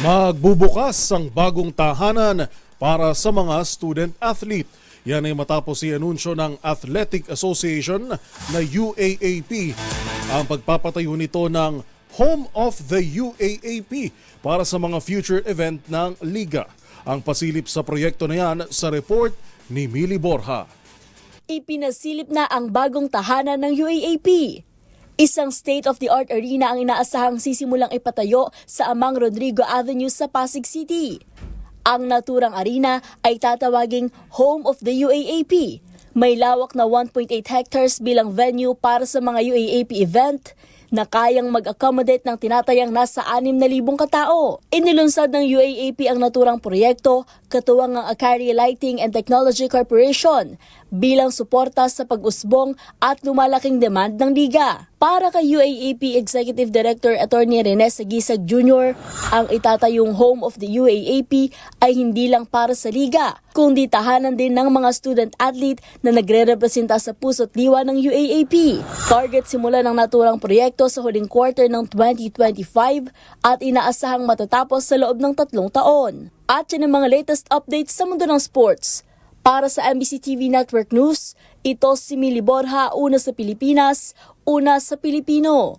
Magbubukas ang bagong tahanan para sa mga student-athlete. Yan ay matapos i-anunsyo ng Athletic Association na UAAP ang pagpapatayo nito ng Home of the UAAP para sa mga future event ng Liga. Ang pasilip sa proyekto na yan sa report ni Mili Borja. Ipinasilip na ang bagong tahanan ng UAAP. Isang state-of-the-art arena ang inaasahang sisimulang ipatayo sa Amang Rodrigo Avenue sa Pasig City. Ang naturang arena ay tatawaging Home of the UAAP. May lawak na 1.8 hectares bilang venue para sa mga UAAP event na kayang mag-accommodate ng tinatayang nasa 6,000 katao. Inilunsad ng UAAP ang naturang proyekto katuwang ang Akari Lighting and Technology Corporation bilang suporta sa pag-usbong at lumalaking demand ng liga. Para kay UAAP Executive Director Attorney Rene Sagisag Jr., ang itatayong Home of the UAAP ay hindi lang para sa liga, kundi tahanan din ng mga student-athlete na nagre-representa sa puso't diwa ng UAAP. Target simula ng naturang proyekto sa huling quarter ng 2025 at inaasahang matatapos sa loob ng 3 taon. At yan ang mga latest updates sa mundo ng sports. Para sa MBC TV Network News, ito si Mili Borja, una sa Pilipinas, una sa Pilipino.